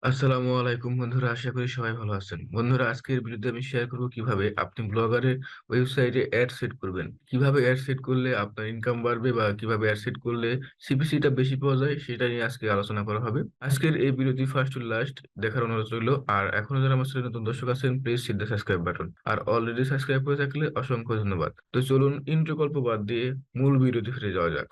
আসসালামু আলাইকুম বন্ধুরা, আশা করি সবাই ভালো আছেন। বন্ধুরা, আজকের ভিডিওতে আমি শেয়ার করব কিভাবে আপনি ব্লগারের ওয়েবসাইটে অ্যাড সেট করবেন। কিভাবে অ্যাড সেট করলে আপনার ইনকাম বাড়বে বা কিভাবে অ্যাড সেট করলে সিপিসিটা বেশি পাওয়া যায় সেটা নিয়ে আজকে আলোচনা করা হবে। আজকের এই ভিডিওটি ফার্স্ট টু লাস্ট দেখার অনুরোধ রইল। আর এখনো যারা আমার চ্যানেলে নতুন দর্শক আছেন, please hit the subscribe button. আর অলরেডি সাবস্ক্রাইব করে থাকলে অসংখ্য ধন্যবাদ। তো চলুন ইন্ট্রো গল্প বাদ দিয়ে মূল ভিডিওতে ফিরে যাওয়া যাক।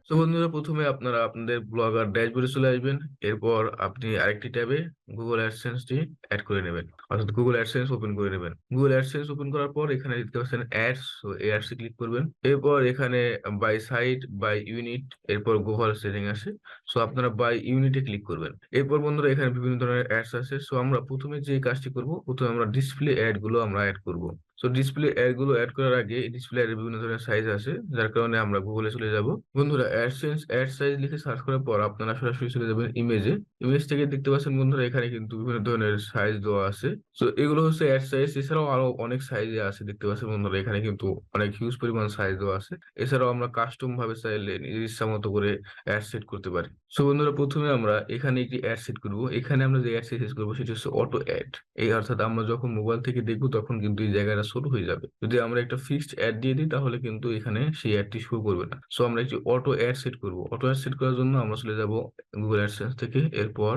তো বন্ধুরা, প্রথমে আপনারা আপনাদের ব্লগার ড্যাশবোর্ডে চলে আসবেন। এরপর আপনি আরেকটি ট্যাবে গুগল অ্যাডসেন্সটি অ্যাড করে নেবেন, অর্থাৎ গুগল অ্যাডসেন্স ওপেন করে নেবেন। গুগল অ্যাডসেন্স ওপেন করার পর এখানে দেখতে পাচ্ছেন অ্যাডস, তো এই অ্যাডসে ক্লিক করবেন। এরপর এখানে বাই সাইট, বাই ইউনিট, এরপর গুগল সেটিং আসে। সো আপনারা বাই ইউনিটে ক্লিক করবেন। এরপর বন্ধুরা, এখানে বিভিন্ন ধরনের অ্যাডস আছে। সো আমরা প্রথমে যে কাজটি করব, প্রথমে আমরা ডিসপ্লে অ্যাড গুলো আমরা অ্যাড করব। সো ডিসপ্লে অ্যাড গুলো অ্যাড করার আগে ডিসপ্লে অ্যাড বিভিন্ন ধরনের সাইজ আছে, যার কারণে আমরা গুগলে চলে যাব। বন্ধুরা, অ্যাডসেন্স অ্যাড সাইজ লিখে সার্চ করার পর আপনারা সরাসরি চলে যাবেন ইমেজে। ইমেজ থেকে দেখতে পাচ্ছেন বন্ধুরা, এখানে কিন্তু বিভিন্ন ধরনের সাইজ দেওয়া আছে। তো এগুলো হচ্ছে অ্যাড সাইজ। এছাড়াও আরো অনেক সাইজে আছে, দেখতে পাচ্ছেন বন্ধুরা, এখানে কিন্তু অনেক হিউজ পরিমাণ সাইজ দেওয়া আছে। এছাড়াও আমরা কাস্টম ভাবে চাইলে নিজের ইচ্ছা মতো করে অ্যাড সেট করতে পারি। সো বন্ধুরা, প্রথমে আমরা এখানে একটি অ্যাড সেট করব। এখানে আমরা যে অ্যাড সেট করবো সেটা হচ্ছে অটো অ্যাড। এই অর্থাৎ আমরা যখন মোবাইল থেকে দেখবো তখন কিন্তু এই জায়গাটা ছোট হয়ে যাবে। যদি আমরা একটা ফিক্সড অ্যাড দিয়ে দিই তাহলে কিন্তু এখানে সেই অ্যাডটি শো করবে না। সো আমরা একটি অটো অ্যাড সেট করব। অটো অ্যাড সেট করার জন্য আমরা চলে যাব গুগল অ্যাডসেন্স থেকে। এরপর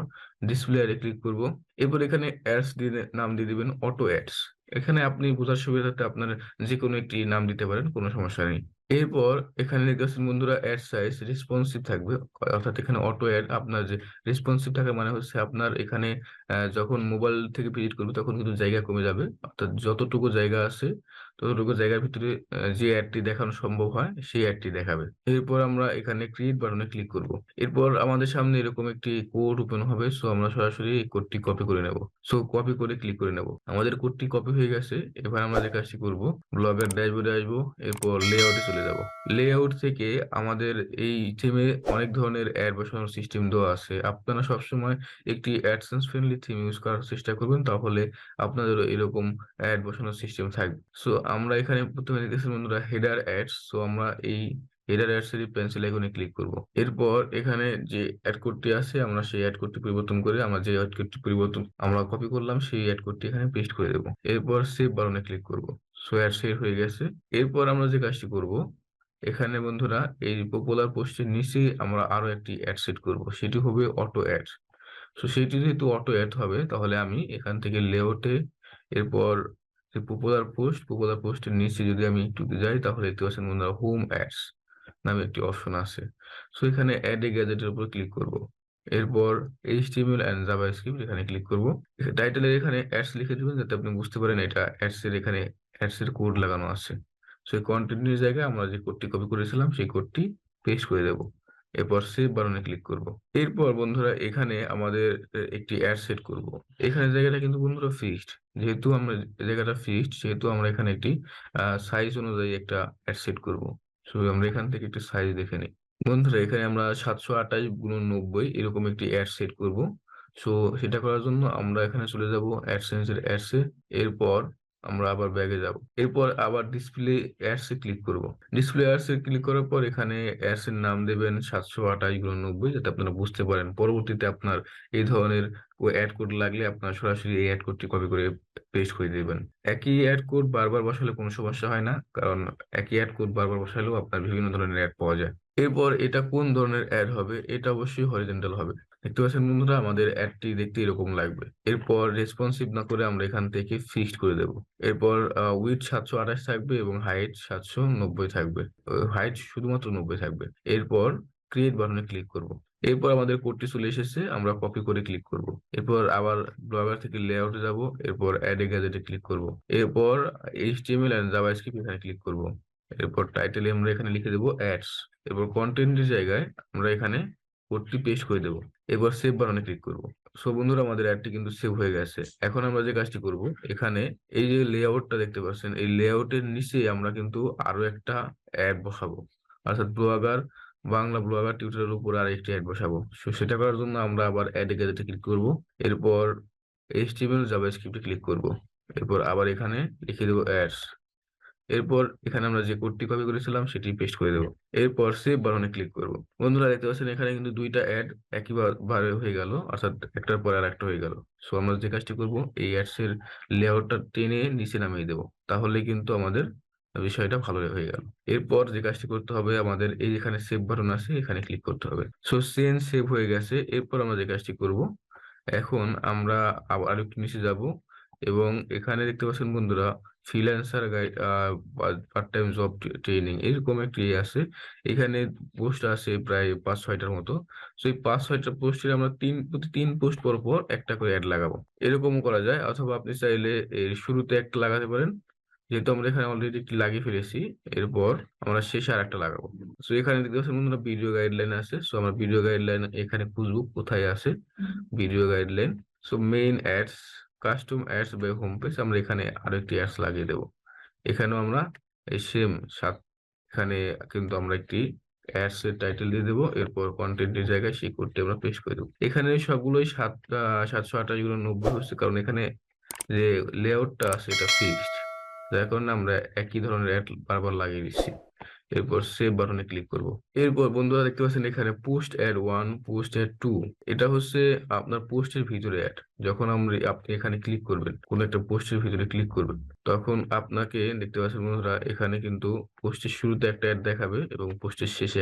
ডিসপ্লে অ্যাডে ক্লিক করব। এরপর এখানে অ্যাডস দিয়ে নাম দিয়ে দিবেন অটো অ্যাডস। এখানে আপনি বোঝার সুবিধার্থে আপনার যে কোনো একটি নাম দিতে পারেন, কোনো সমস্যা নেই। এরপর এখানে দেখতে পাচ্ছেন বন্ধুরা, অ্যাড সাইজ রেসপন্সিভ থাকবে। অর্থাৎ এখানে অটো অ্যাড আপনার যে রেসপন্সিভ থাকা মানে হচ্ছে আপনার এখানে যখন মোবাইল থেকে ভিজিট করবে তখন কিন্তু জায়গা কমে যাবে। অর্থাৎ যতটুকু জায়গা আছে ততটুকু জায়গার ভিতরে যে অ্যাডটি দেখানো সম্ভব হয় সেই অ্যাডটি দেখাবে। এরপর আমরা এখানে ক্রিয়েট বাটনে ক্লিক করব। এরপর আমাদের সামনে এরকম একটি কোড ওপেন হবে। সো আমরা সরাসরি এই কোডটি কপি করে নেব। সো কপি করে ক্লিক করে নেব। আমাদের কোডটি কপি হয়ে গেছে। এবার আমরা যে কাজটি করব, ব্লগের ড্যাশবোর্ডে আসবো। এরপর লেআউটে চলে যাব। লেআউট থেকে আমাদের এই থিমে অনেক ধরনের অ্যাড বসানোর সিস্টেম দেওয়া আছে। আপনারা সবসময় একটি অ্যাডসেন্স ফ্রেন্ডলি থিম ইউজ করার চেষ্টা করবেন, তাহলে আপনাদেরও এরকম অ্যাড বসানোর সিস্টেম থাকবে। সো আমরা এখানে প্রথমে দেখতেছি বন্ধুরা হেডার অ্যাডস। সো আমরা এই হেডার অ্যাডস এর পেন্সিল আইকনে ক্লিক করব। এরপর এখানে যে অ্যাড কোডটি আছে আমরা সেই অ্যাড কোডটি পরিবর্তন করে, আমরা যে অ্যাড কোডটি পরিবর্তন আমরা কপি করলাম সেই অ্যাড কোডটি এখানে পেস্ট করে দেবো। এরপর সেভ বাটনে ক্লিক করব। সো অ্যাড সেভ হয়ে গেছে। এরপর আমরা যে কাজটি করব, এখানে বন্ধুরা এই পপুলার পোস্টের নিচে আমরা আরো একটি অ্যাড সেট করব, সেটি হবে অটো অ্যাড। তো সেইটি যেহেতু অটো অ্যাড হবে তাহলে আমি এখান থেকে লেআউটে, এরপর যে পপুলার পোস্টের নিচে যদি আমি একটু যাই তাহলে দেখতে পাচ্ছেন বন্ধুরা হোম অ্যাডস নামে একটি অপশন আছে। সো এখানে অ্যাড এ গ্যাজেটের উপর ক্লিক করব। এরপর এইচটিএমএল এন্ড জাভাস্ক্রিপ্ট এখানে ক্লিক করব। টাইটেলের এখানে অ্যাডস লিখে দিবেন যাতে আপনি বুঝতে পারেন এটা অ্যাডস এর, এখানে অ্যাডস এর কোড লাগানো আছে। সেই কন্টিনিউ জায়গায় আমরা যে কোডটি কপি করেছিলাম সেই কোডটি পেস্ট করে দেব। এরপর সেভ বাটনে ক্লিক করব। এরপর বন্ধুরা এখানে আমাদের একটি অ্যাড সেট করব। এখানে জায়গাটা কিন্তু বন্ধুরা ফিক্সড। যেহেতু আমরা জায়গাটা ফিক্সড সেহেতু আমরা এখানে একটি সাইজ অনুযায়ী একটা অ্যাড সেট করব। শুধু আমরা এখান থেকে একটু সাইজ দেখে নিই। বন্ধুরা এখানে আমরা 728 × 90 এরকম একটি অ্যাড সেট করব। সো সেটা করার জন্য আমরা এখানে চলে যাব অ্যাডসেন্স এর অ্যাডসে। এরপর আমরা আবার ব্যাগে যাব। এরপর আবার ডিসপ্লে অ্যাডস এ ক্লিক করব। ডিসপ্লে অ্যাডস এ ক্লিক করার পর এখানে অ্যাডস এর নাম দেবেন 728 × 90, যাতে আপনারা বুঝতে পারেন পরবর্তীতে আপনার এই ধরনের অ্যাড কোড লাগলে আপনার সরাসরি এই অ্যাড কোডটি কপি করে পেস্ট করে দিবেন। একই অ্যাড কোড বারবার বসালে কোনো সমস্যা হয় না, কারণ একই অ্যাড কোড বারবার বসালেও আপনার বিভিন্ন ধরনের অ্যাড পাওয়া যায়। এরপর এটা কোন ধরনের অ্যাড হবে, এটা অবশ্যই হরিজন্টাল হবে। দেখতে পাচ্ছেন বন্ধুরা আমাদের অ্যাডটি দেখতে এরকম লাগবে। এরপর রেসপন্সিভ না করে আমরা এখান থেকে ফিক্সড করে দেব। এরপর উইডথ 728 থাকবে এবং হাইট 790 থাকবে। হাইট শুধুমাত্র 90 থাকবে। এরপর ক্রিয়েট বাটনে ক্লিক করব। এরপর আমাদের কোডটি চলে এসেছে, আমরা কপি করে ক্লিক করব। এরপর আবার ব্লগার থেকে লেআউটে যাব। এরপর অ্যাড এ গ্যাজেটে ক্লিক করব। এরপর এইচটিএমএল এন্ড জাভাস্ক্রিপ্ট এখানে ক্লিক করব। এরপর টাইটেলে আমরা এখানে লিখে দেবো অ্যাডস। এরপর কন্টেন্টের জায়গায় আমরা এখানে কোডটি পেস্ট করে দেবো। এবার সেভ বাটনে ক্লিক করব। সো বন্ধুরা আমাদের অ্যাডটি কিন্তু সেভ হয়ে গেছে। এখন আমরা যে কাজটি করব, এখানে এই যে লেআউটটা দেখতে পাচ্ছেন এই লেআউটের নিচে আমরা কিন্তু আরো একটা অ্যাড বসাবো। অর্থাৎ ব্লগার, বাংলা ব্লগার টিউটোরিয়াল উপর আর একটি অ্যাড বসাবো। সো সেটা করার জন্য আমরা আবার অ্যাড গ্যাজেটে ক্লিক করব। এরপর এইচটিএমএল জাভাস্ক্রিপ্টে ক্লিক করব। এরপর আবার এখানে লিখে দেবো অ্যাডস। এরপর এখানে আমরা যে কোডটি কপি করেছিলাম সেটি পেস্ট করে দেবো। এরপর সেভ বাটনে ক্লিক করব। বন্ধুরা দেখতে পাচ্ছেন এখানে কিন্তু দুইটা অ্যাড একই ভাবে হয়ে গেল, অর্থাৎ একটার পর আর একটা হয়ে গেল। সো আমরা যে কাজটি করব, এই অ্যাডস এর লেআউটটা টেনে নিচে নামিয়ে দেবো, তাহলে কিন্তু আমাদের বিষয়টা ভালো হয়ে গেল। এরপর যে কাজটি করতে হবে, আমাদের এই যেখানে সেভ বাটন আছে এখানে ক্লিক করতে হবে। সো চেঞ্জ সেভ হয়ে গেছে। এরপর আমরা যে কাজটি করব, এখন আমরা আবার একটু নিচে যাব এবং এখানে দেখতে পাচ্ছেন বন্ধুরা freelancer guide, part time job training, এরকম একটি আছে। এখানে পোস্ট আছে প্রায় 5-6টার মতো। তো এই 5-6টা পোস্টের আমরা প্রতি 3 পোস্ট পর পর একটা করে অ্যাড লাগাবো। এরকম করা যায়, অথবা আপনি চাইলে এর শুরুতে একটা লাগাতে পারেন, যেহেতু আমরা এখানে অলরেডি একটি লাগিয়ে ফেলেছি। এরপর আমরা শেষে আর একটা লাগাবো। তো এখানে দেখতে পাচ্ছেন বন্ধুরা ভিডিও গাইডলাইন আছে। সো আমরা ভিডিও গাইডলাইন এখানে খুঁজবো কোথায় আছে video guideline. So main ads, custom ads বা হোম পেজ, আমরা এখানে আরো একটি অ্যাডস লাগিয়ে দেবো। এখানেও আমরা এই সেম এখানে কিন্তু আমরা একটি অ্যাডস এর টাইটেল দিয়ে দেবো। এরপর কন্টেন্টের জায়গায় সেই কোডটি আমরা পেস্ট করে দেবো। এখানে সবগুলোই 728 হচ্ছে, কারণ এখানে যে লেআউটটা আছে এটা ফিক্সড, যার কারণে আমরা একই ধরনের অ্যাড বারবার লাগিয়ে দিচ্ছি। এরপর সেভ বাটনে ক্লিক করব। এরপর বন্ধুরা দেখতে পাচ্ছেন এখানে পোস্ট অ্যাড 1, পোস্ট অ্যাড 2, এটা হচ্ছে আপনার পোস্টের ভিতরে অ্যাড। যখন আপনি এখানে ক্লিক করবেন, কোন একটা পোস্টের ভিতরে ক্লিক করবেন, তখন আপনাকে দেখতে পাচ্ছেন বন্ধুরা এখানে কিন্তু পোস্টের শুরুতে একটা অ্যাড দেখাবে এবং পোস্টের শেষে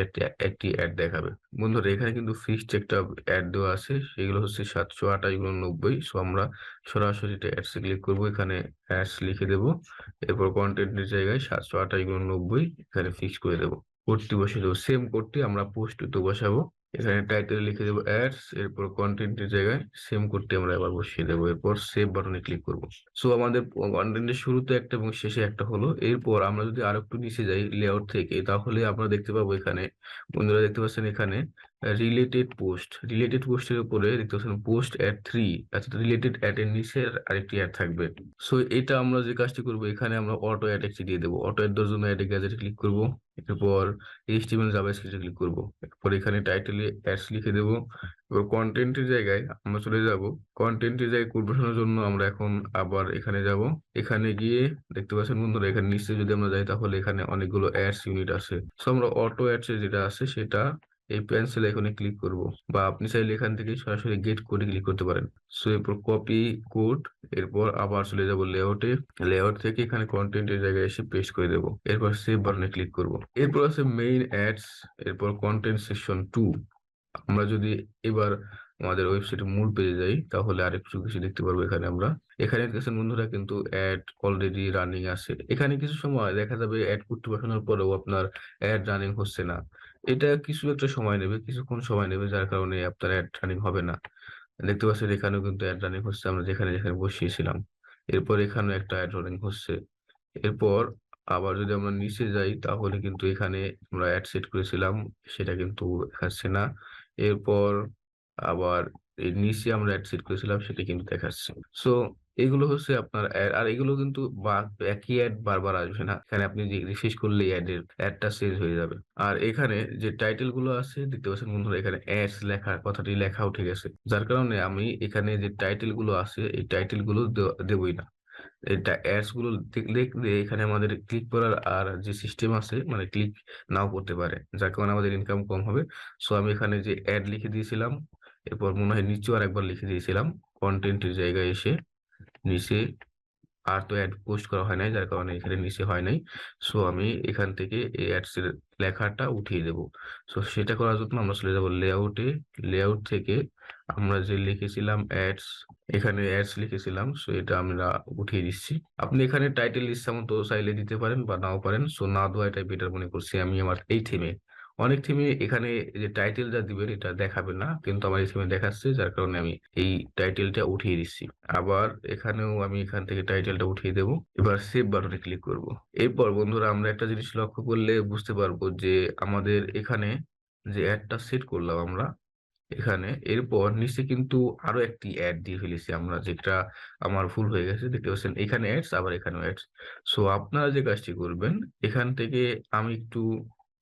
একটি অ্যাড দেখাবে। বন্ধুরা এখানে কিন্তু ফিক্সড একটা অ্যাড দেওয়া আছে, সেগুলো হচ্ছে 728 × 90। সো আমরা সরাসরি অ্যাডস এ ক্লিক করবো, এখানে অ্যাডস লিখে দেবো। এরপর কন্টেন্টের জায়গায় 728 × 90 এখানে ফিক্স করে দেবো। কোডটি বসিয়ে দেবো, সেম কোডটি আমরা পোস্ট তো বসাবো। এখানে টাইটেল লিখে দেবো অ্যাডস, এরপর কন্টেন্টের জায়গায় সেম কোডটি আমরা এবার বসিয়ে দেবো। এরপর সেভ বাটনে ক্লিক করব। সো আমাদের কন্টেন্টের শুরুতে একটা এবং শেষে একটা হলো। এরপর আমরা যদি আরো একটু নিচে যাই লেআউট থেকে, তাহলে আমরা দেখতে পাবো এখানে, বন্ধুরা দেখতে পাচ্ছেন এখানে রিলেটেড পোস্টের উপরে দেখতে পাচ্ছেন পোস্ট অ্যাড 3, অর্থাৎ রিলেটেড অ্যাড এর নিচে আরেকটি অ্যাড থাকবে। সো এটা আমরা যে কাজটি করবো, এখানে আমরা অটো অ্যাড একটি দিয়ে দেবো। অটো অ্যাড দেওয়ার জন্য অ্যাড গ্যাজেটে ক্লিক করবো। এরপর এইচটিএমএল জাভাস্ক্রিপ্টে ক্লিক করবো। এরপর এখানে টাইটেলে অ্যাডস লিখে দেবো। এবার কন্টেন্টের জায়গায় আমরা চলে যাব। কন্টেন্টের জায়গায় কোড বসানোর জন্য আমরা এখন আবার এখানে যাব। এখানে গিয়ে দেখতে পাচ্ছেন বন্ধুরা এখানে নিচে যদি আমরা যাই, তাহলে এখানে অনেকগুলো অ্যাডস ইউনিট আছে। সো আমরা অটো অ্যাডস যেটা আছে সেটা এই পেন্সিল আইকনে ক্লিক করব, বা আপনি চাইলে এখান থেকে সরাসরি গেট কোডে ক্লিক করতে পারেন। সো এরপর কপি কোড, এরপর আবার চলে যাব লেআউটে। লেআউট থেকে এখানে কন্টেন্টের জায়গায় এসে পেস্ট করে দেবো। এরপর সেভ বাটনে ক্লিক করব। এরপর আছে মেইন অ্যাডস, এরপর কন্টেন্ট সেকশন 2। আমরা যদি এবার আমাদের ওয়েবসাইটের মূল পেজে যাই, তাহলে আরেকটু কিছু দেখতে পারবো। এখানে দেখছেন বন্ধুরা কিন্তু অ্যাড অলরেডি রানিং আছে। এখানে কিছু সময় দেখা যাবে অ্যাড করতে বসানোর পরেও আপনার অ্যাড রানিং হচ্ছে না। এটা কিছু একটা সময় নেবে, কিছুক্ষণ সময় নেবে, যার কারণে আপনার অ্যাড রানিং হবে না। দেখতে পাচ্ছেন এখানেও কিন্তু অ্যাড রানিং হচ্ছে, আমরা যেখানে যেখানে বসিয়েছিলাম। এরপর এখানেও একটা অ্যাড রানিং হচ্ছে। এরপর আবার যদি আমরা নিচে যাই, তাহলে কিন্তু এখানে আমরা অ্যাড সেট করেছিলাম, সেটা কিন্তু দেখাচ্ছে না। এরপর আবার এই নিচে আমরা অ্যাড সেট করেছিলাম, সেটা কিন্তু দেখাচ্ছে। সো এগুলো হচ্ছে আপনার অ্যাড, আর এগুলো কিন্তু একই অ্যাড বারবার আসবে না। এখানে আপনি যে রিফ্রেশ করলে অ্যাডটা চেঞ্জ হয়ে যাবে। আর এখানে যে টাইটেল গুলো আছে দেখতে পাচ্ছেন বন্ধুরা, এখানে অ্যাডস লেখা কথাটি লেখা উঠে গেছে, যার কারণে আমি এখানে যে টাইটেল গুলো আছে এই টাইটেল গুলো দেবই না। এটা অ্যাডস গুলো দেখলে এখানে আমাদের ক্লিক করার আর যে সিস্টেম আছে, মানে ক্লিক নাও করতে পারে, যার কারণে আমাদের ইনকাম কম হবে। সো আমি এখানে যে অ্যাড লিখে দিয়েছিলাম, এরপর মনে হয় নিচেও আরেকবার লিখে দিয়েছিলাম কন্টেন্টের জায়গায় এসে নিচে, আর তো অ্যাড পোস্ট করা হয় নাই, যার কারণে এখানে নিচে হয় নাই। সো আমি এখান থেকে এই অ্যাডস এর লেখাটা উঠিয়ে দেবো। সো সেটা করার জন্য আমরা চলে যাবো লেআউটে। লেআউট থেকে আমরা যে লিখেছিলাম অ্যাডস, এখানে অ্যাডস লিখেছিলাম, সো এটা আমরা উঠিয়ে দিচ্ছি। আপনি এখানে টাইটেল ইচ্ছা মতো চাইলে দিতে পারেন বা নাও পারেন। সো না দেওয়া এটাই বেটার মনে করছি আমি। আমার এই থিমে, অনেক থিমে এখানে যে টাইটেল যা দিবেন এটা দেখাবে না, কিন্তু আমার এই থিমে দেখাচ্ছে, যার কারণে আমি এই টাইটেলটা উঠিয়ে দিচ্ছি। আবার এখানেও আমি এখান থেকে টাইটেলটা উঠিয়ে দেবো। এবার সেভ বাটনে ক্লিক করব। এরপর বন্ধুরা আমরা একটা জিনিস লক্ষ্য করলে বুঝতে পারবো যে আমাদের এখানে যে অ্যাডটা সেট করলাম আমরা এখানে, এরপর নিচে কিন্তু আরো একটি অ্যাড দিয়ে ফেলেছি আমরা, যেটা আমার ভুল হয়ে গেছে। দেখতে পাচ্ছেন এখানে অ্যাডস, আবার এখানেও অ্যাডস। সো আপনারা যে কাজটি করবেন, এখান থেকে আমি একটু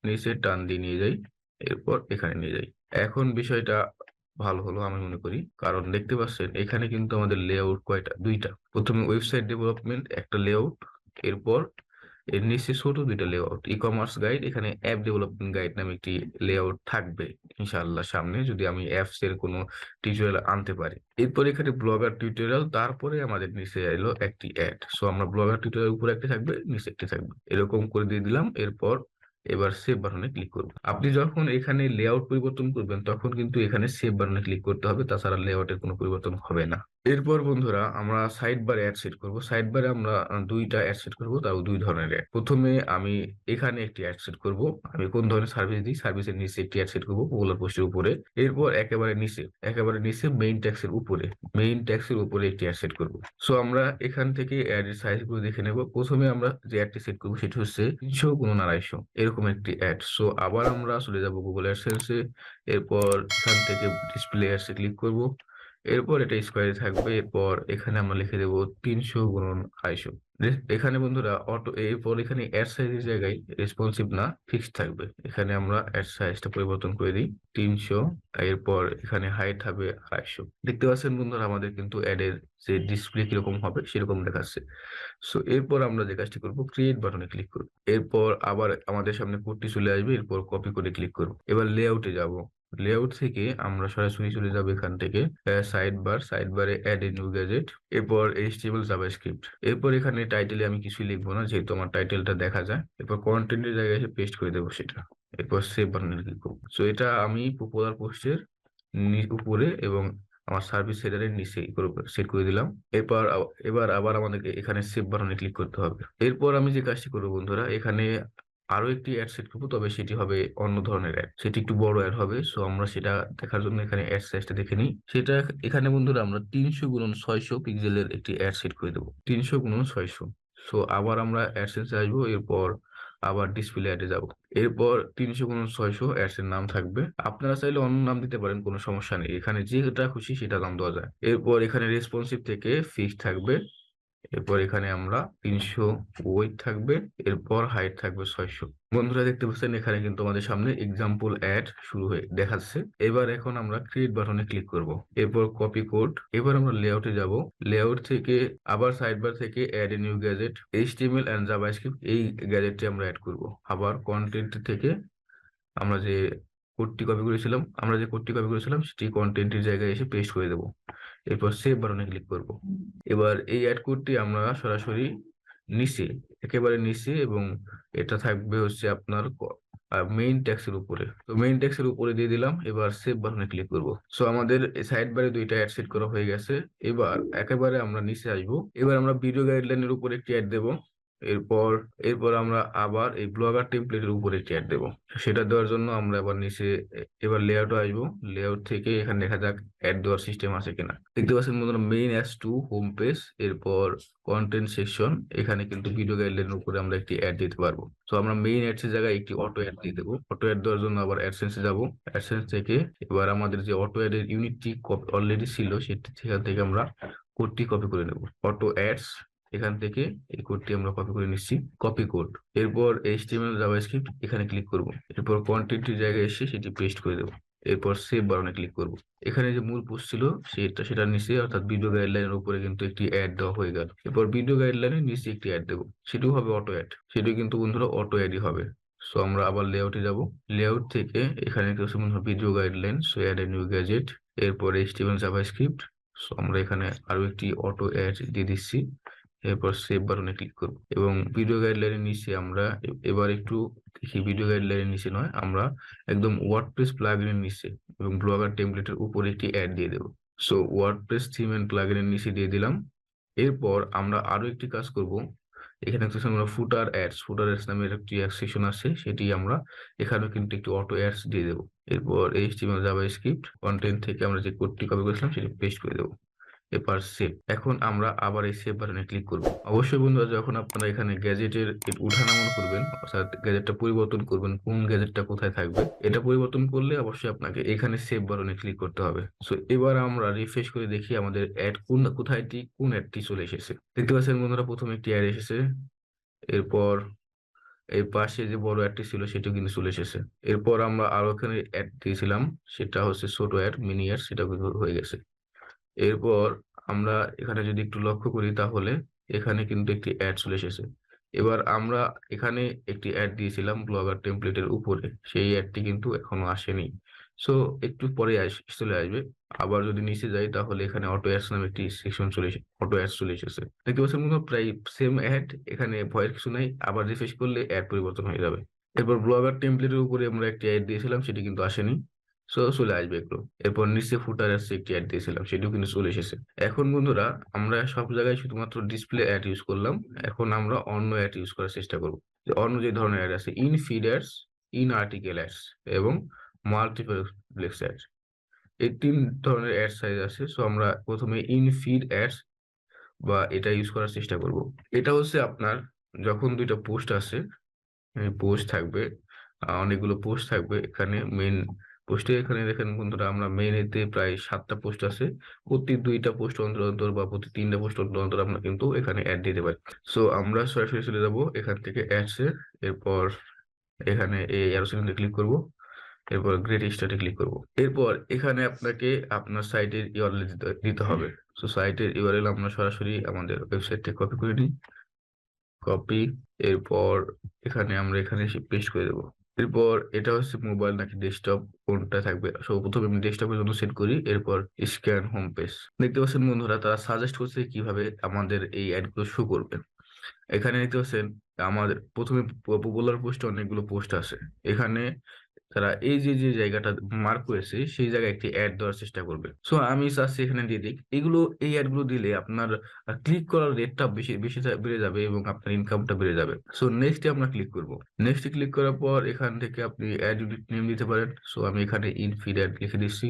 নিচে টান দিয়ে নিয়ে যাই, এরপর এখানে নিয়ে যাই। এখন বিষয়টা ভালো হলো আমি মনে করি, কারণ দেখতে পাচ্ছেন এখানে কিন্তু আমাদের লেআউট দুইটা। প্রথমে ওয়েবসাইট ডেভেলপমেন্ট একটা লেআউট, এরপর এর নিচে ছোট দুইটা লেআউট, ই কমার্স গাইড, এখানে অ্যাপ ডেভেলপমেন্ট গাইড নামে একটি লেআউট থাকবে ইনশাআল্লাহ সামনে, যদি আমি অ্যাপস এর কোনো টিউটোরিয়াল আনতে পারি। এরপর এখানে ব্লগার টিউটোরিয়াল, তারপরে আমাদের নিচে এলো একটি অ্যাড। সো আমরা ব্লগার টিউটোরিয়াল উপরে একটি থাকবে, নিচে একটি থাকবে, এরকম করে দিয়ে দিলাম। এরপর এবার সেভ বাটনে ক্লিক করব। আপনি যখন এখানে লেআউট পরিবর্তন করবেন তখন কিন্তু এখানে সেভ বাটনে ক্লিক করতে হবে, তাছাড়া লেআউটের কোনো পরিবর্তন হবে না। এরপর বন্ধুরা আমরা সাইড বারে অ্যাড সেট করব। সাইড বারে আমরা দুইটা অ্যাড সেট করব, তাও দুই ধরনের অ্যাড। প্রথমে আমি এখানে একটি অ্যাড সেট করব। আমি কোন ধরনের সার্ভিস দিই, সার্ভিসের নিচে একটি অ্যাড সেট করব পপুলার পোস্টের উপরে। এরপর একেবারে নিচে মেইন ট্যাক্সের উপরে, একটি অ্যাড সেট করব। সো আমরা এখান থেকে অ্যাড এর সাইজ গুলো দেখে নেব। প্রথমে আমরা যে অ্যাডটি সেট করবো সেটি হচ্ছে 300 × 250, এরকম একটি অ্যাড। সো আবার আমরা চলে যাব গুগল অ্যাডসেন্সে। এরপর এখান থেকে ডিসপ্লে অ্যাডসে ক্লিক করব। এরপর এটা স্কোয়ারে থাকবে। এরপর এখানে আমরা লিখে দেবো 300 × 250। এখানে বন্ধুরা এরপর এখানে অ্যাড সাইজের জায়গায় রেসপন্সিভ না, ফিক্সড থাকবে। এখানে আমরা অ্যাড সাইজটা পরিবর্তন করে দিই 300। এরপর এখানে হাইট হবে 250। দেখতে পাচ্ছেন বন্ধুরা আমাদের কিন্তু অ্যাড এর যে ডিসপ্লে কিরকম হবে সেরকম দেখাচ্ছে। সো এরপর আমরা যে কাজটি করবো, ক্রিয়েট বাটনে ক্লিক করব। এরপর আবার আমাদের সামনে কোডটি চলে আসবে। এরপর কপি করে ক্লিক করব। এবার লেআউটে যাব। লেআউট থেকে আমরা সরাসরি চলে যাবো এখান থেকে সাইড বারে অ্যাড এ নিউ গ্যাজেট, এরপর এইচটিএমএল জাভাস্ক্রিপ্ট। এরপর এখানে টাইটেলে আমি কিছুই লিখবো না, যেহেতু আমার টাইটেলটা দেখা যায়। এরপর কন্টেন্টের জায়গায় এসে পেস্ট করে দেবো সেটা। এরপর সেভ বাটনে ক্লিক করবো। সো এটা আমি পপুলার পোস্টের উপরে এবং আমার সার্ভিস হেডারের নিচে সেট করে দিলাম। এবার আবার আমাদেরকে এখানে সেভ বাটনে ক্লিক করতে হবে। এরপর আমি যে কাজটি করবো বন্ধুরা, এখানে আরো একটি অ্যাড সেট করবো, তবে সেটি হবে অন্য ধরনের অ্যাড, সেটি একটু বড় অ্যাড হবে। সো আমরা সেটা দেখার জন্য এখানে অ্যাড সাইজটা দেখে নিই। সেটা এখানে বন্ধুরা আমরা 300 × 600 পিক্সেলের একটি অ্যাড সেট করে দেবো, 300 × 600। সো আবার আমরা অ্যাডসেন্সে আসবো। এরপর আবার ডিসপ্লে অ্যাডে যাব। এরপর 300 × 600 অ্যাডস এর নাম থাকবে। আপনারা চাইলে অন্য নাম দিতে পারেন, কোনো সমস্যা নেই। এখানে যেটা খুশি সেটা নাম দেওয়া যায়। এরপর এখানে রেসপন্সিভ থেকে ফিক্সড থাকবে। এরপর এখানে আমরা 300 ওয়েট থাকবে। এরপর হাইট থাকবে 600। বন্ধুরা দেখতে পাচ্ছেন এখানে কিন্তু আমাদের সামনে এক্সাম্পল অ্যাড শুরু হয়ে দেখাচ্ছে। এখন আমরা ক্রিয়েট বাটনে ক্লিক করব। এরপর কপি কোড। এবার আমরা লেআউটে যাব। লেআউট থেকে আবার সাইড বার থেকে add a new gadget, HTML and JavaScript, এই গ্যাজেটটি আমরা অ্যাড করব। আবার কন্টেন্ট থেকে আমরা যে কোডটি কপি করেছিলাম সেটি কন্টেন্টের জায়গায় এসে পেস্ট করে দেবো। এরপর সেভ বাটনে ক্লিক করব। এবার এই অ্যাড কোডটি আমরা সরাসরি নিচে, একেবারে নিচে, এবং এটা থাকবে হচ্ছে আপনার মেইন ট্যাক্সের উপরে। তো মেইন ট্যাক্সের উপরে দিয়ে দিলাম। এবার সেভ বাটনে ক্লিক করব। সো আমাদের সাইড বারে দুইটা অ্যাড সেট করা হয়ে গেছে। এবার একেবারে আমরা নিচে আসবো। এবার আমরা ভিডিও গাইডলাইনের উপর একটি অ্যাড দেবো। এরপর এরপর আমরা আবার এই ব্লগার টেমপ্লেটের উপরে একটি অ্যাড দেবো। সেটা দেওয়ার জন্য আমরা আবার নিচে এবার লেআউটে আসবো। লেআউট থেকে এখানে দেখা যাক অ্যাড দেওয়ার সিস্টেম আছে কিনা। দেখতে পাচ্ছেন বন্ধুরা, main ads to home page, এরপর কন্টেন্ট সেকশন, এখানে কিন্তু ভিডিও গাইডলাইনের উপরে আমরা একটি অ্যাড দিতে পারবো। তো আমরা মেইন অ্যাডস এর জায়গায় একটি অটো অ্যাড দিয়ে দেবো। অটো অ্যাড দেওয়ার জন্য আবার অ্যাডসেন্সে যাব। অ্যাডসেন্স থেকে এবার আমাদের যে অটো অ্যাড এর ইউনিটটি অলরেডি ছিল সেখান থেকে আমরা কোডটি কপি করে নেব। অটো অ্যাডস, এখান থেকে এই কোডটি আমরা কপি করে নিচ্ছি, কপি কোড। এরপর এইচটিএমএল জাভাস্ক্রিপ্ট, এখানে ক্লিক করব। এরপর কন্টেন্টের জায়গায় এসে সেটি পেস্ট করে দেবো। এরপর সেভ বাটনে ক্লিক করব। এখানে যে মূল পোস্ট ছিল সেটার নিচে, অর্থাৎ ভিডিও গাইডলাইনের উপরে কিন্তু একটি অ্যাড দেওয়া হয়ে গেল। এরপর ভিডিও গাইডলাইনের নিচে একটি অ্যাড দেবো, সেটিও হবে অটো অ্যাড। সেটিও কিন্তু বন্ধুরা অটো অ্যাডই হবে। সো আমরা আবার লেআউটে যাব। লেআউট থেকে এখানে video guideline, so add a new gadget, এরপর এইচটিএমএল জাভাস্ক্রিপ্ট। সো আমরা এখানে আরো একটি অটো অ্যাড দিয়ে দিচ্ছি। এরপর সেভ বাটনে ক্লিক করব এবং ভিডিও গাইডলাইনের নিচে আমরা এবার একটু দেখি, ভিডিও গাইডলাইনের নিচে নয়, আমরা একদম ওয়ার্ডপ্রেস প্লাগইনের নিচে এবং ব্লগার টেমপ্লেটের উপরে একটি অ্যাড দিয়ে দেবো। সো ওয়ার্ডপ্রেস থিম এন্ড প্লাগইনের নিচে দিয়ে দিলাম। এরপর আমরা আরো একটি কাজ করব। এখানে আমরা ফুটার অ্যাডস নামের একটি সেকশন আছে, সেটি আমরা এখানেও কিন্তু একটি অটো অ্যাডস দিয়ে দেবো। এরপর এইচটিএমএল জাভাস্ক্রিপ্ট কন্টেন্ট থেকে আমরা যে কোডটি কপি করেছিলাম সেটি পেস্ট করে দেবো। এবার সেভ। এখন আমরা আবার এই সেভ বাটনে ক্লিক করব। অবশ্যই বন্ধুরা, যখন আপনারা এখানে গ্যাজেটের উঠানামা করবেন, অর্থাৎ গ্যাজেটটা পরিবর্তন করবেন, কোন গ্যাজেটটা কোথায় থাকবে এটা পরিবর্তন করলে অবশ্যই আপনাকে এখানে সেভ বাটনে ক্লিক করতে হবে। সো এবার আমরা রিফ্রেশ করে দেখি আমাদের অ্যাড কোন অ্যাডটি চলে এসেছে। দেখতে পাচ্ছেন বন্ধুরা, প্রথমে একটি অ্যাড এসেছে। এরপর এই পাশে যে বড় অ্যাডটি ছিল সেটাও কিন্তু চলে এসেছে। এরপর আমরা আরো এখানে অ্যাড দিয়েছিলাম, সেটা হচ্ছে ছোট অ্যাড, মিনি অ্যাড, সেটা কিন্তু হয়ে গেছে। এরপর আমরা এখানে যদি একটু লক্ষ্য করি তাহলে এখানে কিন্তু একটি অ্যাড চলে এসেছে। এবার আমরা এখানে একটি অ্যাড দিয়েছিলাম ব্লগার টেমপ্লেটের উপরে, সেই অ্যাডটি কিন্তু এখনো আসেনি। সো একটু পরে চলে আসবে। আবার যদি নিচে যাই তাহলে এখানে অটো অ্যাডস নামে একটি সেকশন চলে এসে অটো অ্যাডস চলে এসেছে। দেখতে পাচ্ছেন মনে হয় প্রায় সেম অ্যাড, এখানে ভয়ের কিছু নাই, আবার রিফ্রেশ করলে অ্যাড পরিবর্তন হয়ে যাবে। এরপর ব্লগার টেমপ্লেটের উপরে আমরা একটি অ্যাড দিয়েছিলাম, সেটি কিন্তু আসেনি। সো চলে আসবে একটু। এরপর নিচে ফুটার অ্যাডস একটি অ্যাড দিয়েছিলাম, সেটিও কিন্তু চলে এসেছে। এখন বন্ধুরা আমরা সব জায়গায় শুধুমাত্র ডিসপ্লে অ্যাড ইউজ করলাম, এখন আমরা অন্য অ্যাড ইউজ করার চেষ্টা করব। যে অন্য যে ধরনের অ্যাড আছে, in feed ads, in article ads এবং মাল্টিপ্লেক্স অ্যাড, এই তিন ধরনের অ্যাড সাইজ আছে। সো আমরা প্রথমে ইন ফিড অ্যাডস বা এটা ইউজ করার চেষ্টা করব। এটা হচ্ছে আপনার যখন দুইটা পোস্ট আছে, পোস্ট থাকবে, অনেকগুলো পোস্ট থাকবে এখানে মেইন পোস্টে। এখানে দেখেন বন্ধুরা, আমরা মেইন এতে প্রায় 7টা পোস্ট আছে। প্রতি 2টা পোস্ট অন্তর অন্তর বা প্রতি 3টা পোস্ট অন্তর অন্তর আমরা কিন্তু এখানে অ্যাড দিতে পারি। সো আমরা সরাসরি চলে যাব এখান থেকে অ্যাডস এ। এরপর এখানে এই অ্যারো চিহ্নতে ক্লিক করব, এরপর গ্রেট স্টার্টে ক্লিক করব। এরপর এখানে আপনাকে আপনার সাইটের ইউআরএল দিতে হবে। সো সাইটের ইউআরএল আমরা সরাসরি আমাদের ওয়েবসাইট থেকে কপি করে নিই, কপি। এরপর আমরা এখানে এসে পেস্ট করে দেবো। এরপর এটা হচ্ছে মোবাইল নাকি ডেস্কটপ কোনটা থাকবে। প্রথমে আমি ডেস্কটপের জন্য সেট করি, এরপর স্ক্যান হোম পেজ। দেখতে পাচ্ছেন বন্ধুরা, তারা সাজেস্ট করছে কিভাবে আমাদের এই অ্যাড গুলো শো করবে। এখানে দেখতে পাচ্ছেন আমাদের প্রথমে পপুলার পোস্টে অনেকগুলো পোস্ট আছে। এখানে তারা এই যে যে জায়গাটা মার্ক করেছে সেই জায়গায় একটি অ্যাড দেওয়ার চেষ্টা করবে। সো আমি চাচ্ছি এখানে দিয়ে দিই এগুলো। এই অ্যাড গুলো দিলে আপনার ক্লিক করার রেটটা বেশি বেশি বেড়ে যাবে এবং আপনার ইনকামটা বেড়ে যাবে। সো নেক্সটে আমরা ক্লিক করব। নেক্সটে ক্লিক করার পর এখান থেকে আপনি অ্যাড ইউনিট নেম দিতে পারেন। সো আমি এখানে ইনফিড অ্যাড লিখে দিচ্ছি।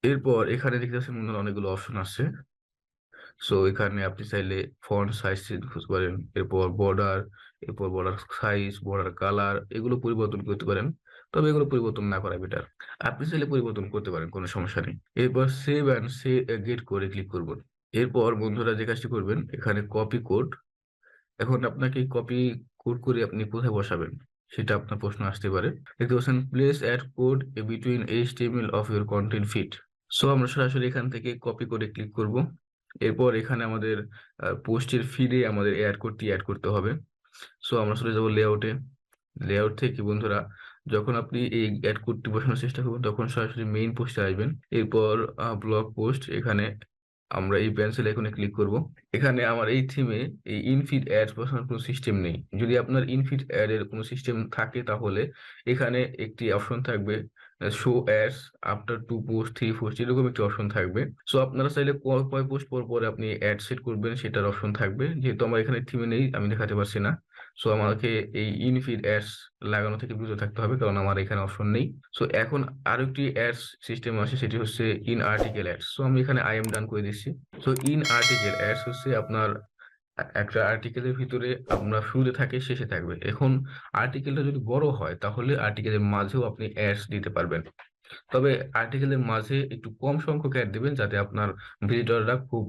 এরপর এখানে দেখতে পাচ্ছেন অনেকগুলো অপশন আছে। সো এখানে আপনি চাইলে ফন্ট সাইজ করতে পারেন, এরপর বর্ডার, এরপর বর্ডার সাইজ, বর্ডার কালার, এগুলো পরিবর্তন করতে পারেন। তবে এগুলো পরিবর্তন না করা বেটার। আপনি চাইলে পরিবর্তন করতে পারেন, কোনো সমস্যা নেই। এরপর সেভ অ্যান্ড গেট করে ক্লিক করবেন। এরপর বন্ধুরা যে কাজটি করবেন, এখানে কপি কোড। এখন আপনাকে কপি কোড করে আপনি কোথায় বসাবেন সেটা আপনার প্রশ্ন আসতে পারে। দেখতে পাচ্ছেন place ad code between HTML of your content fit. So আমরা সরাসরি এখান থেকে কপি করে ক্লিক করব। এরপর এখানে আমাদের পোস্টের ফিডে আমাদের অ্যাড কোডটি অ্যাড করতে হবে। সো আমরা চলে যাব লেআউটে। লেআউট থেকে বন্ধুরা, যখন আপনি এই অ্যাড কোডটি বসানোর চেষ্টা করবেন তখন সরাসরি মেইন পোস্টে আসবেন। এরপর ব্লগ পোস্ট, এখানে আমরা এই পেন্সিল আইকনে ক্লিক করব। এখানে আমার এই থিমে এই ইনফিড অ্যাডস বসানোর কোনো সিস্টেম নেই। যদি আপনার ইনফিড অ্যাড এর কোনো সিস্টেম থাকে তাহলে এখানে একটি অপশন থাকবে show ads after 2 post 3 post, এরকম একটি অপশন থাকবে। সো আপনারা চাইলে কয় পোস্ট পর পরে আপনি অ্যাড সেট করবেন সেটার অপশন থাকবে। যেহেতু আমার এখানে থিমে নেই আমি দেখাতে পারছি না। সো আমাকে এই ইনফিড অ্যাডস লাগানো থেকে বিরত থাকতে হবে, কারণ আমার এখানে অপশন নেই। সো এখন আরো একটি অ্যাডস সিস্টেম আছে, সেটি হচ্ছে ইন আর্টিকেল অ্যাডস। সো আমি এখানে আই এম ডান করে দিচ্ছি। সো ইন আর্টিকেল অ্যাডস হচ্ছে আপনার একটা আর্টিকেলের ভিতরে আপনার শুরুতে থাকে, শেষে থাকবে। এখন আর্টিকেলটা যদি বড় হয় তাহলে আর্টিকেলের মাঝেও আপনি অ্যাডস দিতে পারবেন। তবে আর্টিকেলের মাঝে একটু কম সংখ্যক অ্যাড দিবেন, যাতে আপনার ভিজিটররা খুব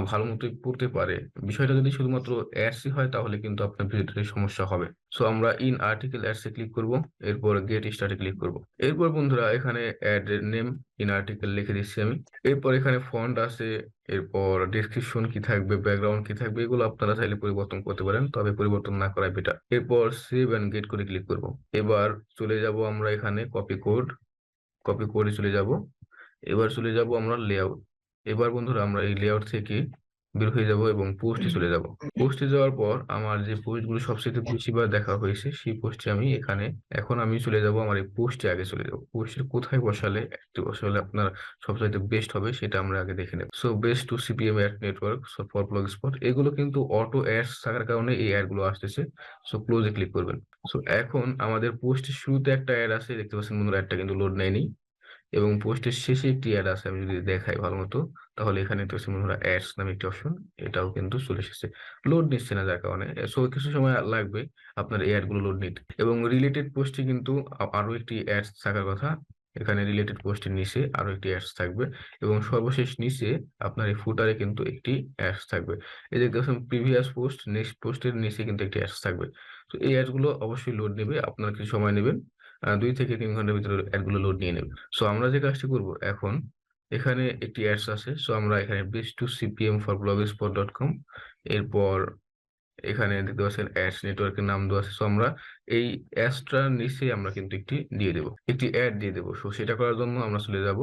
ভালো মতো পড়তে পারে। বিষয়টা যদি শুধুমাত্র অ্যাডসই হয় তাহলে কিন্তু আপনার ভিজিটরের সমস্যা হবে। সো আমরা in article ads A click করব, এরপর গেট স্টার্টে ক্লিক করব। এরপর বন্ধুরা এখানে অ্যাড নেম ইন আর্টিকেল লিখে দিচ্ছি আমি। এরপর এখানে ফন্ট আছে, এরপর ডেসক্রিপশন কি থাকবে, ব্যাকগ্রাউন্ড কি থাকবে, এগুলো আপনারা চাইলে পরিবর্তন করতে পারেন, তবে পরিবর্তন না করাই বেটার। এরপর সেভ অ্যান্ড গেট করে ক্লিক করব। এবার চলে যাব আমরা এখানে কপি করে চলে যাব। এবার চলে যাব আমরা লেআউট। এবার বন্ধুরা আমরা এই লেআউট থেকে বের হয়ে যাব এবং পোস্টে চলে যাব। পোস্টে যাওয়ার পর আমার যে পোস্টগুলো সবচেয়ে বেশিবার দেখা হয়েছে সেই পোস্টে আমি এখানে এখন আমি চলে যাব। আমার এই পোস্টে আগে চলে যাব। পোস্টে কোথায় বসালে একটু বসালে আপনার সবচাইতে বেস্ট হবে সেটা আমরা আগে দেখে নেব। So best to CPM ad network for Blogspot, এগুলো কিন্তু অটো অ্যাডস থাকার কারণে এই অ্যাড গুলো আসতেছে। সো ক্লোজে ক্লিক করবেন। সো এখন আমাদের পোস্টের শুরুতে একটা অ্যাড আছে, দেখতে পাচ্ছেন বন্ধুরা, অ্যাডটা কিন্তু লোড নেয়নি। এবং পোস্টের শেষে একটি অ্যাড আছে, আমি যদি দেখাই ভালো মতো তাহলে এখানে তো বন্ধুরা অ্যাডস নামে একটি অপশন, এটাও কিন্তু চলে এসেছে। লোড নিচ্ছে না যার কারণে, সো কিছু সময় লাগবে আপনার এই অ্যাড গুলো লোড নিতে। এবং রিলেটেড পোস্টে কিন্তু আরো একটি অ্যাডস থাকার কথা। এখানে রিলেটেড পোস্টের নিচে আরো একটি অ্যাডস থাকবে এবং সর্বশেষ নিচে আপনার এই ফুটারে কিন্তু একটি অ্যাডস থাকবে। এই দেখতে পাচ্ছেন প্রিভিয়াস পোস্ট, নেক্সট পোস্টের নিচে কিন্তু একটি অ্যাডস থাকবে। তো এই অ্যাডস গুলো অবশ্যই লোড নেবে, আপনার কিছু সময় নেবেন। 2 থেকে 3 ঘন্টার ভিতরে অ্যাডগুলো লোড নিয়ে নেবে। সো আমরা যে কাজটি করব এখন, এখানে একটি অ্যাডস আছে। সো আমরা এখানে বেস্ট টু সিপিএম ফর ব্লগস্পট.com, এরপর এখানে দেখতে পাচ্ছেন অ্যাডস নেটওয়ার্কের নাম দেওয়া আছে। সো আমরা এই অ্যাডসটার নিচে আমরা কিন্তু একটি অ্যাড দিয়ে দেবো। সো সেটা করার জন্য আমরা চলে যাব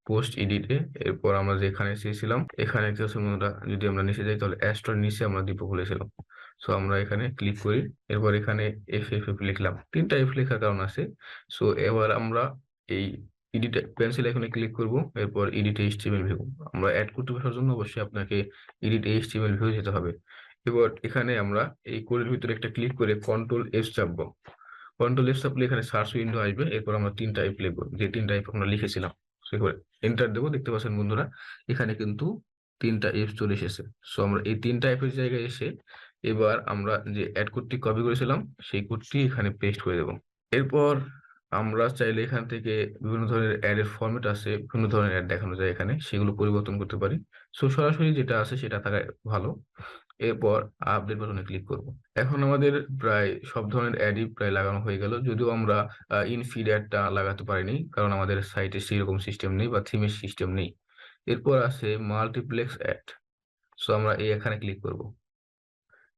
পোস্ট এডিটে। এরপর আমরা যেখানে চেয়েছিলাম এখানে দেখতে পাচ্ছেন বন্ধুরা, যদি আমরা নিচে যাই তাহলে অ্যাডসটার নিচে আমরা দিব বলেছিলাম। সো আমরা এখানে ক্লিক করি। এরপর এখানে এফ লিখলাম, 3টা এফ লেখার কারণ আছে। সো এবার আমরা এই এডিট পেন্সিল আইকনে ক্লিক করব। এরপর এডিট এইচটিএমএল ভিউ আমরা অ্যাড করতে বসার জন্য অবশ্যই আপনাকে এডিট এইচটিএমএল ভিউ যেতে হবে। এবার এখানে আমরা এই কোডের ভিতরে একটা ক্লিক করে কন্ট্রোল এফ চাপবো। কন্ট্রোল এফ চাপলে এখানে সার্চ উইন্ডো আসবে। এরপর আমরা 3 টাইপ লিখবো, যে 3 টাইপ আমরা লিখেছিলাম। সেখানে এন্টার দেবো। দেখতে পাচ্ছেন বন্ধুরা, এখানে কিন্তু 3টা এফ চলে এসেছে। সো আমরা এই 3টা এফের জায়গায় এসে এবার আমরা যে অ্যাড কোডটি কপি করেছিলাম সেই কোডটি এখানে পেস্ট করে দেবো। এরপর আমরা চাইলে এখান থেকে বিভিন্ন ধরনের অ্যাড এর ফরম্যাট আছে, বিভিন্ন ধরনের অ্যাড দেখানো যায় এখানে, সেগুলো পরিবর্তন করতে পারি। সো সরাসরি যেটা আছে সেটা থাকা ভালো। এরপর আপডেট বাটনে ক্লিক করব। এখন আমাদের প্রায় সব ধরনের অ্যাডই প্রায় লাগানো হয়ে গেল, যদিও আমরা ইনফিড অ্যাডটা লাগাতে পারিনি, কারণ আমাদের সাইটে সেরকম সিস্টেম নেই বা থিমের সিস্টেম নেই। এরপর আছে মাল্টিপ্লেক্স অ্যাড। সো আমরা এখানে ক্লিক করব।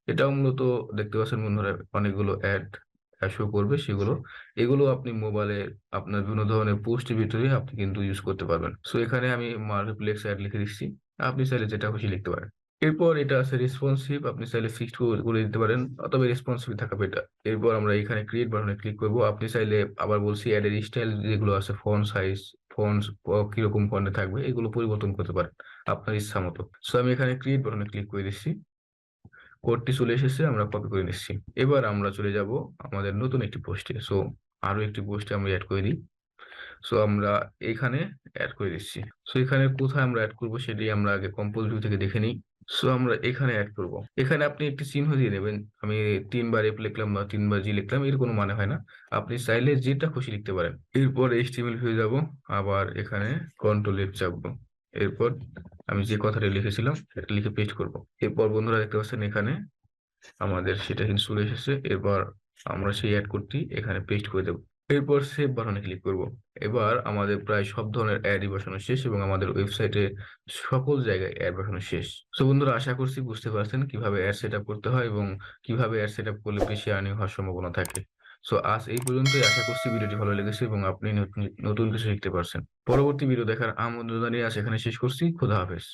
এটাও মূলত দেখতে পাচ্ছেন বন্ধুরা অনেকগুলো অ্যাড শো করবে, এগুলো আপনি মোবাইলে আপনার বিভিন্ন ধরনের পোস্টের ভিতরে আপনি কিন্তু ইউজ করতে পারবেন। সো এখানে আমি মাল্টিপ্লেক্স অ্যাড লিখে দিচ্ছি, আপনি চাইলে যেটা খুশি লিখতে পারেন। এরপর এটা আছে রেসপন্সিভ, আপনি চাইলে ফিক্সড করে দিতে পারেন, অথবা রেসপন্সিভ থাকা বেটার। এরপর আমরা এখানে ক্রিয়েট বাটনে ক্লিক করব। আপনি চাইলে, আবার বলছি, অ্যাডের স্টাইল যেগুলো আছে, ফন্ট সাইজ, ফন্ট কিরকম ফন্টে থাকবে, এগুলো পরিবর্তন করতে পারেন আপনার ইচ্ছা মতো। সো আমি এখানে ক্রিয়েট বাটনে ক্লিক করে দিচ্ছি। কোডটি চলে এসেছে, আমরা কপি করে নিচ্ছি। এবার আমরা চলে যাব আমাদের নতুন একটি পোস্টে। সো আরো একটি পোস্টে আমরা অ্যাড করে দিই। সো আমরা এখানে অ্যাড করে দিচ্ছি। সো এখানে কোথায় আমরা অ্যাড করব সেটি আমরা আগে কম্পোজ ভিউ থেকে দেখে নিই। সো আমরা এখানে অ্যাড করব। এখানে আপনি একটি চিহ্ন দিয়ে নেবেন। আমি 3বার এফ লিখলাম বা 3বার জি লিখলাম, এর কোনো মানে হয় না। আপনি চাইলে যেটা খুশি লিখতে পারেন। এরপর এইচটিএমএল ভিউ যাব, আবার এখানে কন্ট্রোল এফ চাপবো। এরপর আমি যে কথাটা লিখেছিলাম সেটা লিখে পেস্ট করব। এরপর বন্ধুরা দেখতে পাচ্ছেন এখানে আমাদের সেটা কিন্তু চলে এসেছে। এবার আমরা সেই অ্যাড কোডটি এখানে পেস্ট করে দেবো। এরপর সেভ বাটনে ক্লিক করব। এবার আমাদের প্রায় সব ধরনের অ্যাডই বসানো শেষ এবং আমাদের ওয়েবসাইটে সকল জায়গায় অ্যাড বসানো শেষ। সো বন্ধুরা, আশা করছি বুঝতে পারছেন কিভাবে অ্যাড সেট করতে হয় এবং কিভাবে অ্যাড সেট করলে বেশি আর্নিং হওয়ার সম্ভাবনা থাকে। সো আজ এই পর্যন্তই। আশা করছি ভিডিওটি ভালো লেগেছে এবং আপনি নতুন নতুন কিছু শিখতে পারছেন। পরবর্তী ভিডিও দেখার আমন্ত্রণ জানিয়ে আজ এখানে শেষ করছি। খোদা হাফেজ।